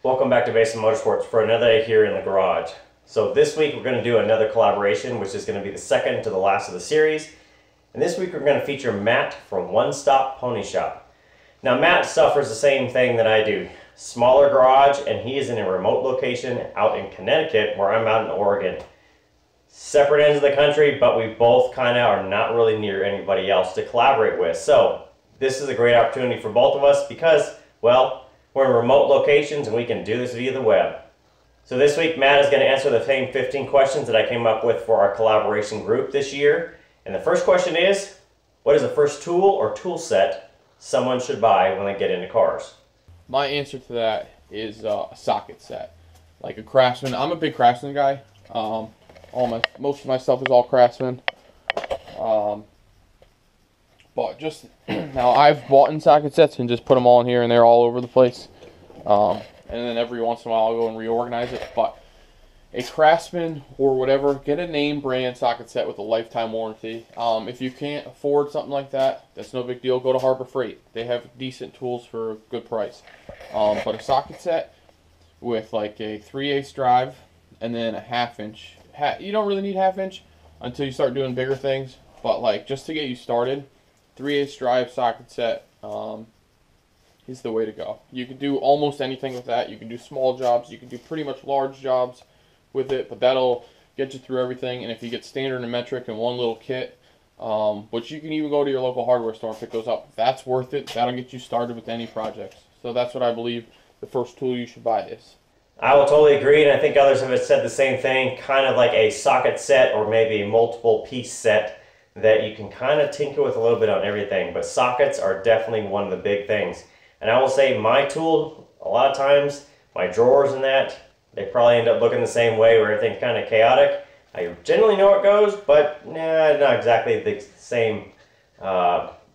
Welcome back to Basin Motorsports for another day here in the garage. So this week we're going to do another collaboration, which is going to be the second to the last of the series. And this week we're going to feature Matt from One Stop Pony Shop. Now Matt suffers the same thing that I do. Smaller garage, and he is in a remote location out in Connecticut where I'm out in Oregon. Separate ends of the country, but we both kind of are not really near anybody else to collaborate with. So this is a great opportunity for both of us because, well, we're in remote locations and we can do this via the web. So this week Matt is going to answer the same 15 questions that I came up with for our collaboration group this year. And the first question is, what is the first tool or tool set someone should buy when they get into cars? My answer to that is a socket set. Like a Craftsman. I'm a big Craftsman guy. Most of my stuff is all Craftsman. But just now, I've bought in socket sets and just put them all in here, and they're all over the place. And then every once in a while, I'll go and reorganize it. But a Craftsman or whatever, get a name brand socket set with a lifetime warranty. If you can't afford something like that, that's no big deal. Go to Harbor Freight. They have decent tools for a good price. But a socket set with like a 3/8 drive and then a 1/2 inch. You don't really need 1/2 inch until you start doing bigger things. But like just to get you started, 3/8 drive socket set is the way to go. You can do almost anything with that. You can do small jobs. You can do pretty much large jobs with it, but that'll get you through everything. And if you get standard and metric in one little kit, which you can even go to your local hardware store and pick those up, that's worth it. That'll get you started with any projects. So that's what I believe the first tool you should buy is. I will totally agree, and I think others have said the same thing, kind of like a socket set or maybe a multiple piece set that you can kind of tinker with a little bit on everything, but sockets are definitely one of the big things. And I will say my tool, a lot of times, my drawers and that, they probably end up looking the same way where everything's kind of chaotic. I generally know it goes, but not exactly the same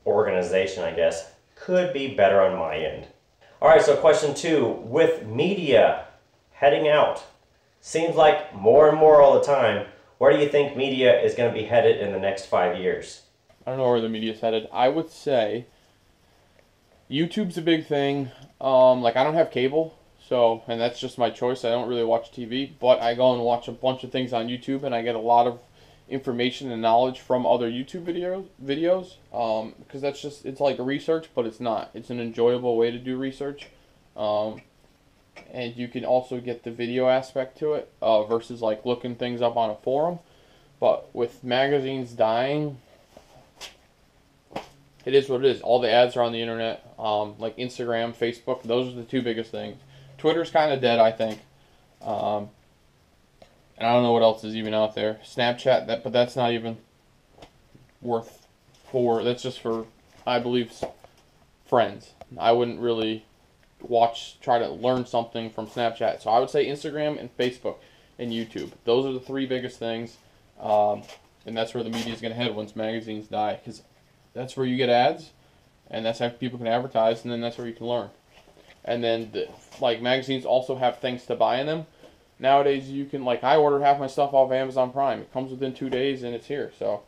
organization, I guess. Could be better on my end. Alright, so question 2, with media heading out, seems like more and more all the time, where do you think media is going to be headed in the next 5 years? I don't know where the media's headed. I would say YouTube's a big thing. Like I don't have cable, so, and that's just my choice. I don't really watch TV, but I go and watch a bunch of things on YouTube, and I get a lot of information and knowledge from other YouTube videos. Because that's just, it's like research, but it's not. It's an enjoyable way to do research. And you can also get the video aspect to it versus like looking things up on a forum. But with magazines dying, it is what it is. All the ads are on the internet, like Instagram, Facebook. Those are the two biggest things. Twitter's kind of dead, I think. And I don't know what else is even out there. Snapchat, but that's not even worth that's just for, I believe, friends. I wouldn't really try to learn something from Snapchat. So I would say Instagram and Facebook and YouTube. Those are the three biggest things. And that's where the media is going to head once magazines die. Because that's where you get ads, and that's how people can advertise, and then that's where you can learn. And then, like, magazines also have things to buy in them. Nowadays, you can, like, I ordered half my stuff off Amazon Prime. It comes within 2 days, and it's here, so.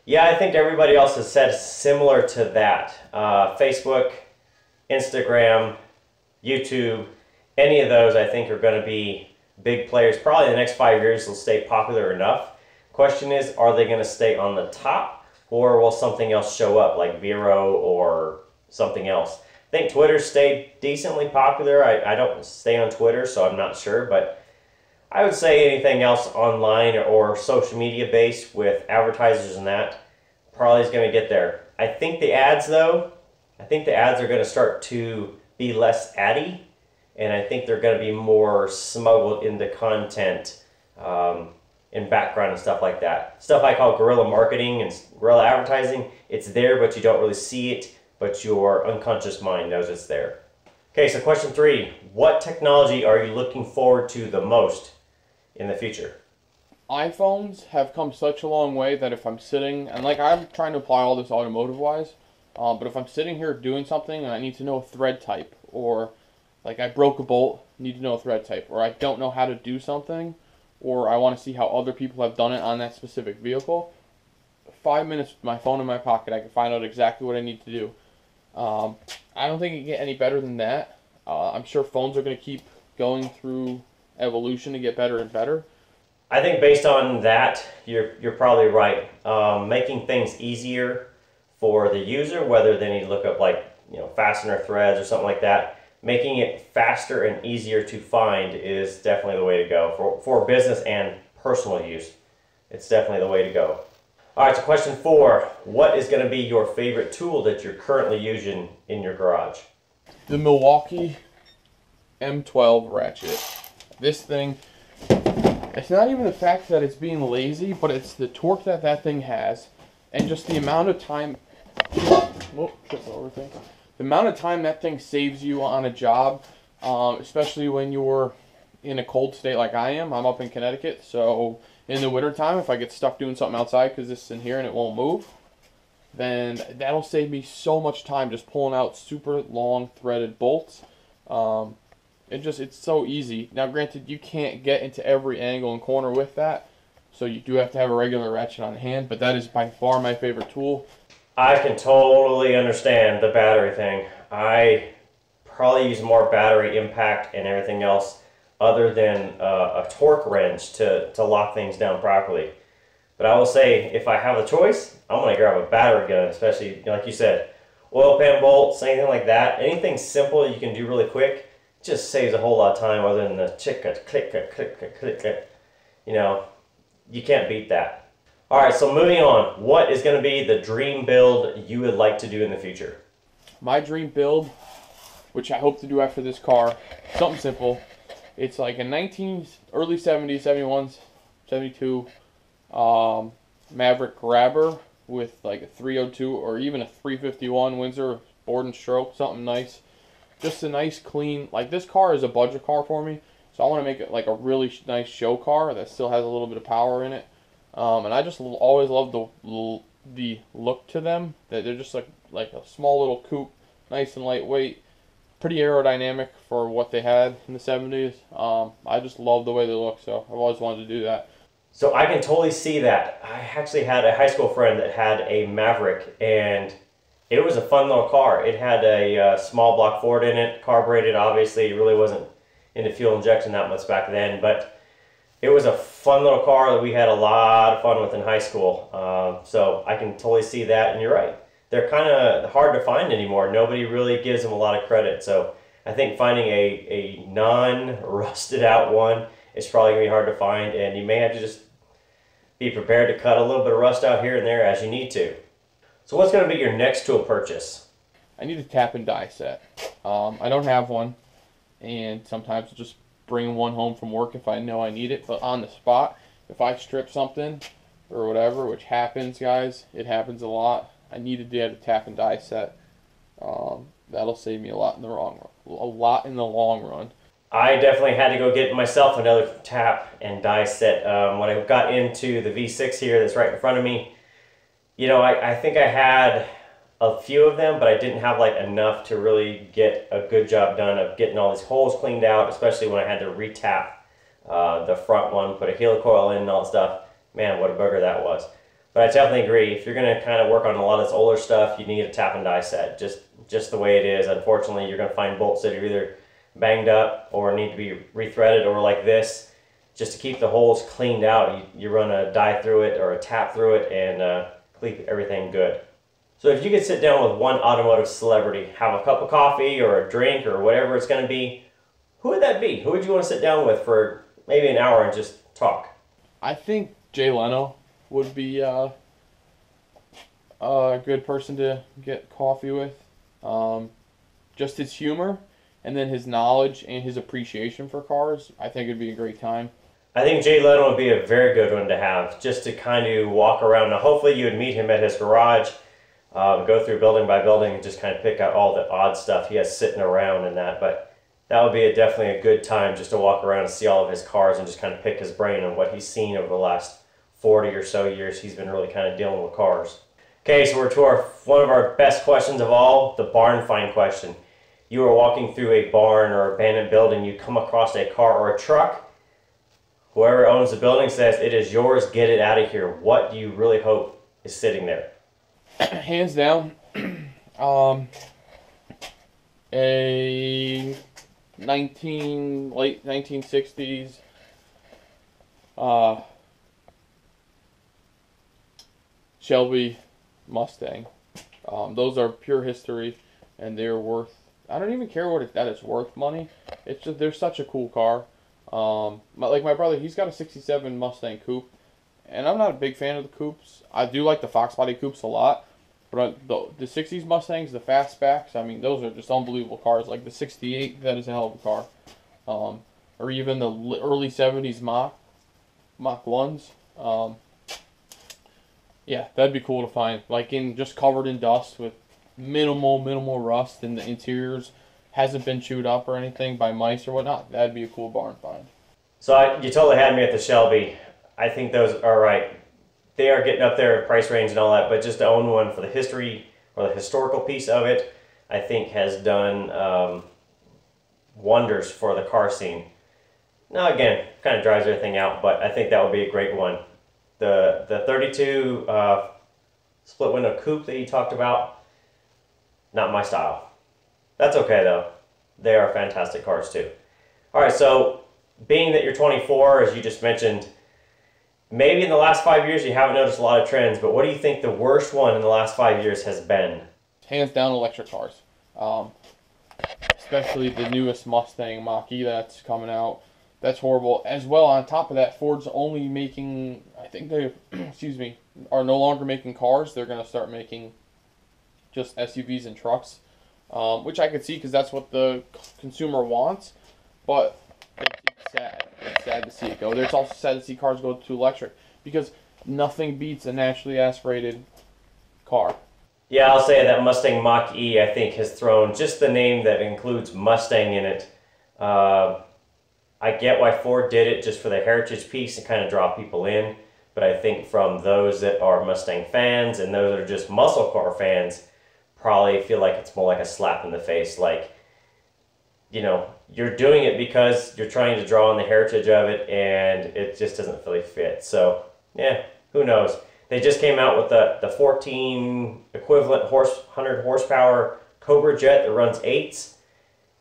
Yeah, I think everybody else has said similar to that. Facebook, Instagram, YouTube, any of those I think are going to be big players. Probably in the next 5 years they'll stay popular enough. Question is, are they going to stay on the top, or will something else show up like Vero or something else? I think Twitter stayed decently popular. I don't stay on Twitter, so I'm not sure, but I would say anything else online or social media based with advertisers and that probably is going to get there. I think the ads though, I think the ads are going to start to be less addy, and I think they're going to be more smuggled into content in background and stuff like that. Stuff I call guerrilla marketing and guerrilla advertising. It's there, but you don't really see it, but your unconscious mind knows it's there. Okay, so question 3. What technology are you looking forward to the most in the future? iPhones have come such a long way that if I'm sitting, and like I'm trying to apply all this automotive-wise, but if I'm sitting here doing something and I need to know a thread type, or like I broke a bolt, need to know a thread type, or I don't know how to do something, or I want to see how other people have done it on that specific vehicle, 5 minutes with my phone in my pocket, I can find out exactly what I need to do. I don't think it can get any better than that. I'm sure phones are going to keep going through evolution to get better and better. I think based on that, you're probably right. Making things easier for the user, whether they need to look up like, you know, fastener threads or something like that, making it faster and easier to find is definitely the way to go for business and personal use. It's definitely the way to go. All right, so question 4, what is going to be your favorite tool that you're currently using in your garage? The Milwaukee M12 ratchet. This thing, it's not even the fact that it's being lazy, but it's the torque that that thing has, and just the amount of time, the amount of time that thing saves you on a job, especially when you're in a cold state like I am. I'm up in Connecticut, so in the wintertime, if I get stuck doing something outside because this is in here and it won't move, then that'll save me so much time just pulling out super long threaded bolts. It's so easy. Now granted, you can't get into every angle and corner with that, so you do have to have a regular ratchet on hand, but that is by far my favorite tool. I can totally understand the battery thing. I probably use more battery impact and everything else other than a torque wrench to lock things down properly. But I will say, if I have the choice, I'm going to grab a battery gun, especially, like you said, oil pan bolts, anything like that. Anything simple you can do really quick just saves a whole lot of time other than the click, click, click, click. You know, you can't beat that. All right, so moving on. What is going to be the dream build you would like to do in the future? My dream build, which I hope to do after this car, something simple. It's like a early 70s, 71s, 72 Maverick Grabber with like a 302 or even a 351 Windsor board and stroke, something nice. Just a nice clean, like this car is a budget car for me, so I want to make it like a really nice show car that still has a little bit of power in it. And I just always love the look to them, that they're just like a small little coupe, nice and lightweight, pretty aerodynamic for what they had in the 70s. I just love the way they look, so I've always wanted to do that. So I can totally see that. I actually had a high school friend that had a Maverick, and it was a fun little car. It had a small block Ford in it, carbureted obviously. It really wasn't into fuel injection that much back then, but it was a fun little car that we had a lot of fun with in high school. So I can totally see that, and you're right. They're kind of hard to find anymore. Nobody really gives them a lot of credit. So I think finding a non-rusted out one is probably going to be hard to find, and you may have to just be prepared to cut a little bit of rust out here and there as you need to. So what's going to be your next tool purchase? I need a tap and die set. I don't have one, and sometimes I'll just bring one home from work if I know I need it, but on the spot, if I strip something or whatever, which happens, guys, it happens a lot, I needed to get a tap and die set. That'll save me a lot in the long run. I definitely had to go get myself another tap and die set. When I got into the V6 here that's right in front of me, you know, I think I had a few of them, but I didn't have like enough to really get a good job done of getting all these holes cleaned out, especially when I had to retap the front one, put a helicoil in and all that stuff. Man, what a booger that was. But I definitely agree, if you're going to kind of work on a lot of this older stuff, you need a tap and die set, just the way it is. Unfortunately, you're going to find bolts that are either banged up or need to be rethreaded, or like this, just to keep the holes cleaned out, you run a die through it or a tap through it and keep everything good. So if you could sit down with one automotive celebrity, have a cup of coffee or a drink or whatever it's going to be, who would that be? Who would you want to sit down with for maybe an hour and just talk? I think Jay Leno would be a good person to get coffee with. Just his humor and then his knowledge and his appreciation for cars, I think it'd be a great time. I think Jay Leno would be a very good one to have, just to kind of walk around. Now, hopefully you would meet him at his garage, go through building by building and just kind of pick out all the odd stuff he has sitting around and that. But that would be definitely a good time just to walk around and see all of his cars and just kind of pick his brain on what he's seen over the last 40 or so years he's been really kind of dealing with cars. Okay, so we're to one of our best questions of all, the barn find question. You are walking through a barn or abandoned building, you come across a car or a truck. Whoever owns the building says, it is yours, get it out of here. What do you really hope is sitting there? Hands down, a late 1960s. Shelby Mustang. Those are pure history, and they're worth. I don't even care that it's worth money. It's just they're such a cool car. Like my brother, he's got a '67 Mustang coupe, and I'm not a big fan of the coupes. I do like the Foxbody coupes a lot, but the '60s Mustangs, the fastbacks, I mean, those are just unbelievable cars. Like the '68, that is a hell of a car. Or even the early '70s Mach 1s. Yeah, that'd be cool to find. Like just covered in dust with minimal rust, and the interiors hasn't been chewed up or anything by mice or whatnot. That'd be a cool barn find. So you totally had me at the Shelby. I think those are right. They are getting up there in price range and all that, but just to own one for the history or the historical piece of it, I think has done wonders for the car scene. Now again, kind of drives everything out, but I think that would be a great one. The 32 split window coupe that you talked about, not my style. That's okay though. They are fantastic cars too. All right, so being that you're 24, as you just mentioned, maybe in the last 5 years you haven't noticed a lot of trends, but what do you think the worst one in the last 5 years has been? Hands down, electric cars. Especially the newest Mustang Mach-E that's coming out. That's horrible. As well, on top of that, Ford's only making, I think they, excuse me, are no longer making cars. They're going to start making just SUVs and trucks, which I could see because that's what the consumer wants. But it's sad. It's sad to see it go. It's also sad to see cars go to electric because nothing beats a naturally aspirated car. Yeah, I'll say that Mustang Mach-E, I think, has thrown just the name that includes Mustang in it. I get why Ford did it just for the heritage piece and kind of draw people in, but I think from those that are Mustang fans and those that are just muscle car fans probably feel like it's more like a slap in the face. Like, you know, you're doing it because you're trying to draw on the heritage of it and it just doesn't really fit. So, yeah, who knows? They just came out with the 14 equivalent 100 horsepower Cobra jet that runs 8s.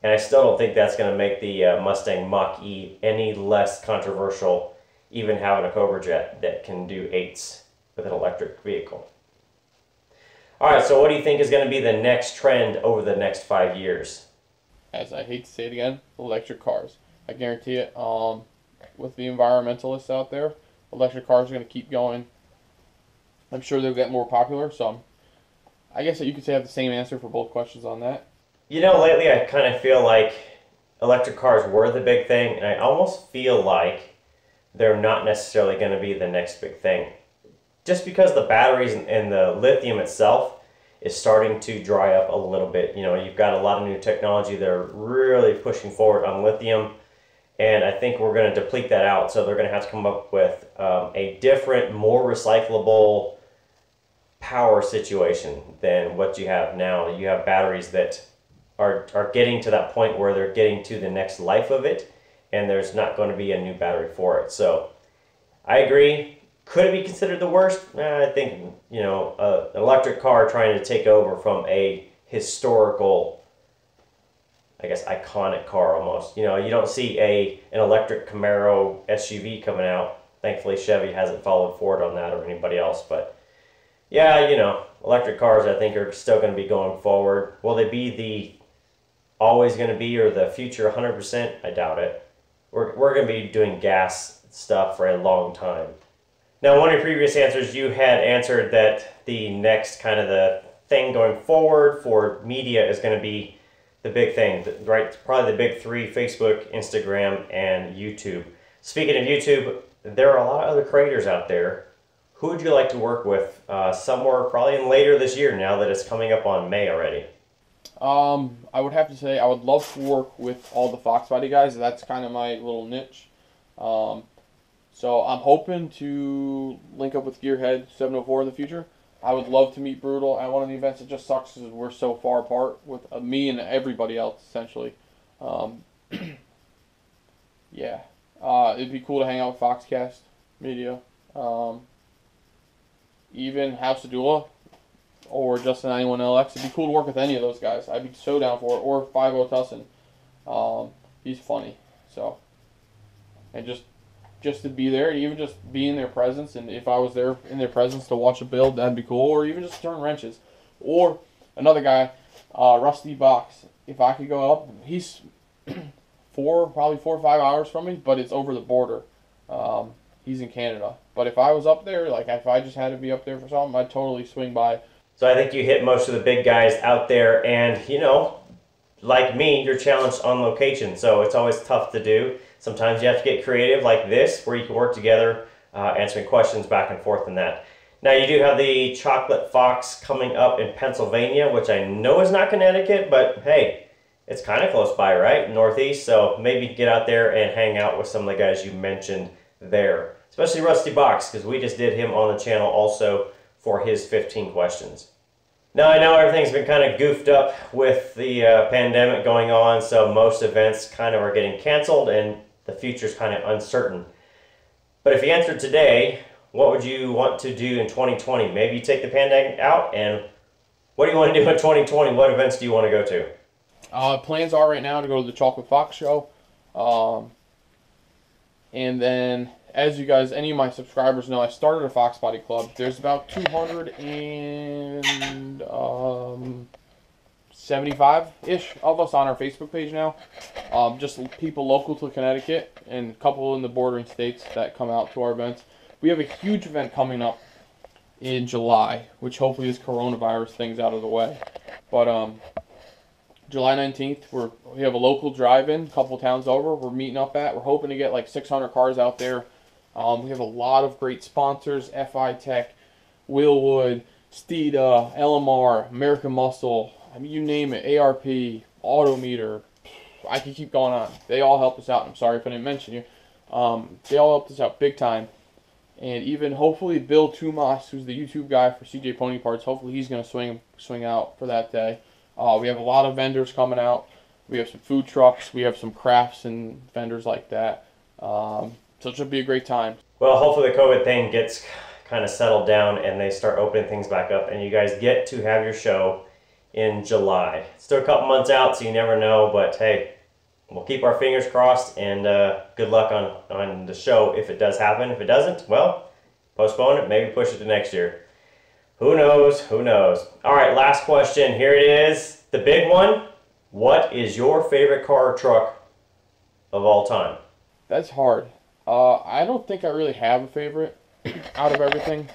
And I still don't think that's going to make the Mustang Mach-E any less controversial, even having a Cobra jet that can do 8s with an electric vehicle. All right, so what do you think is going to be the next trend over the next 5 years? As I hate to say it again, electric cars. I guarantee it. With the environmentalists out there, electric cars are going to keep going. I'm sure they'll get more popular. So I guess that you could say I have the same answer for both questions on that. You know, lately I kind of feel like electric cars were the big thing, and I almost feel like they're not necessarily going to be the next big thing. Just because the batteries and the lithium itself is starting to dry up a little bit. You know, you've got a lot of new technology that are really pushing forward on lithium, and I think we're going to deplete that out, so they're going to have to come up with a different, more recyclable power situation than what you have now. You have batteries that are getting to that point where they're getting to the next life of it, and there's not going to be a new battery for it. So I agree. Could it be considered the worst? I think, you know, an electric car trying to take over from a historical, I guess, iconic car almost. You know, you don't see an electric Camaro SUV coming out. Thankfully, Chevy hasn't followed Ford on that or anybody else. But yeah, you know, electric cars I think are still going to be going forward. Will they be the always going to be or the future 100%? I doubt it. We're going to be doing gas stuff for a long time. Now, one of your previous answers, you had answered that the next kind of the thing going forward for media is going to be the big thing, right? Probably the big three: Facebook, Instagram, and YouTube. Speaking of YouTube, there are a lot of other creators out there. Who would you like to work with somewhere probably in later this year now that it's coming up on May already? I would have to say I would love to work with all the Foxbody guys. That's kind of my little niche. So I'm hoping to link up with Gearhead 704 in the future. I would love to meet Brutal at one of the events. It just sucks because we're so far apart with me and everybody else, essentially. Yeah. It'd be cool to hang out with Foxcast Media. Even House of Dula or Justin 91LX. It'd be cool to work with any of those guys. I'd be so down for it. Or 50 Tussin. He's funny. So, and just to be there, and even just be in their presence, and if I was there in their presence to watch a build, that'd be cool. Or even just turn wrenches. Or another guy, Rusty Box. If I could go up, he's probably 4 or 5 hours from me, but it's over the border. He's in Canada. But if I was up there, like if I just had to be up there for something, I'd totally swing by. So I think you hit most of the big guys out there, and you know, like me, you're challenged on location, so it's always tough to do. Sometimes you have to get creative like this, where you can work together, answering questions back and forth and that. Now you do have the Chocolate Fox coming up in Pennsylvania, which I know is not Connecticut, but hey, it's kind of close by, right? Northeast, so maybe get out there and hang out with some of the guys you mentioned there. Especially Rusty Box, because we just did him on the channel also for his 15 questions. Now I know everything's been kind of goofed up with the pandemic going on, so most events kind of are getting canceled and the future's kind of uncertain. But if you answered today, what would you want to do in 2020? Maybe you take the pandemic out, and what do you want to do in 2020? What events do you want to go to? Plans are right now to go to the Chocolate Fox show. And then, as you guys, any of my subscribers know, I started a Foxbody club. There's about 275-ish of us on our Facebook page now. Just people local to Connecticut and a couple in the bordering states that come out to our events. We have a huge event coming up in July, which hopefully this coronavirus thing's out of the way. But July 19th, we have a local drive-in, a couple towns over. We're meeting up at. We're hoping to get like 600 cars out there. We have a lot of great sponsors: FI Tech, Wheelwood, Tiida, LMR, American Muscle. I mean, you name it. ARP, Autometer. I can keep going on. They all helped us out. I'm sorry if I didn't mention you. They all helped us out big time. And even hopefully Bill Tumas, who's the YouTube guy for CJ Pony Parts, hopefully he's going to swing out for that day. We have a lot of vendors coming out. We have some food trucks. We have some crafts and vendors like that. So it should be a great time. Well, hopefully the COVID thing gets kind of settled down and they start opening things back up and you guys get to have your show in July. Still a couple months out, so you never know, but hey, we'll keep our fingers crossed, and good luck on the show if it does happen. If it doesn't, well, postpone it, maybe push it to next year. Who knows? Who knows? All right, last question. Here it is, the big one. What is your favorite car or truck of all time? That's hard. I don't think I really have a favorite out of everything.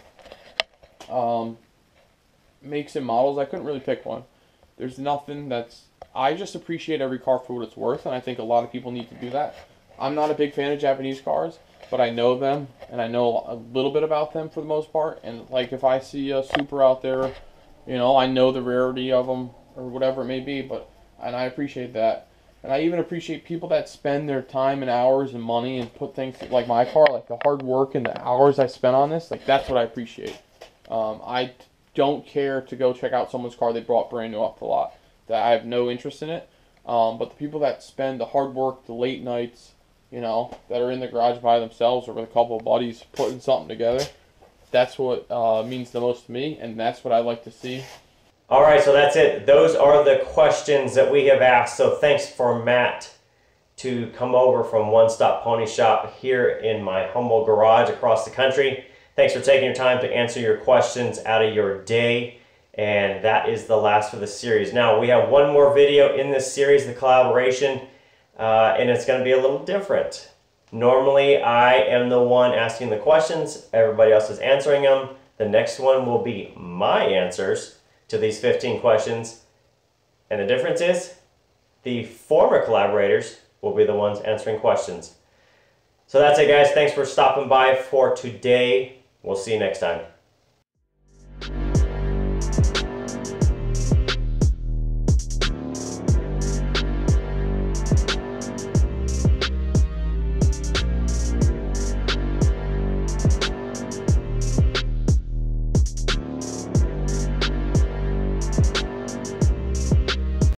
Makes and models, I couldn't really pick one. There's nothing that's... I just appreciate every car for what it's worth, and I think a lot of people need to do that. I'm not a big fan of Japanese cars, but I know them, and I know a little bit about them for the most part. And like if I see a Supra out there, you know, I know the rarity of them or whatever it may be, and I appreciate that. And I even appreciate people that spend their time and hours and money and put things like my car, like the hard work and the hours I spent on this. Like that's what I appreciate. I don't care to go check out someone's car they brought brand new off the lot. That I have no interest in it. But the people that spend the hard work, the late nights, you know, that are in the garage by themselves or with a couple of buddies putting something together, that's what means the most to me, and that's what I like to see. All right, so that's it. Those are the questions that we have asked. So thanks for Matt to come over from One Stop Pony Shop here in my humble garage across the country. Thanks for taking your time to answer your questions out of your day. And that is the last of the series. Now, we have one more video in this series, the collaboration, and it's going to be a little different. Normally, I am the one asking the questions. Everybody else is answering them. The next one will be my answers to these 15 questions. And the difference is the former collaborators will be the ones answering questions. So that's it, guys. Thanks for stopping by for today. We'll see you next time.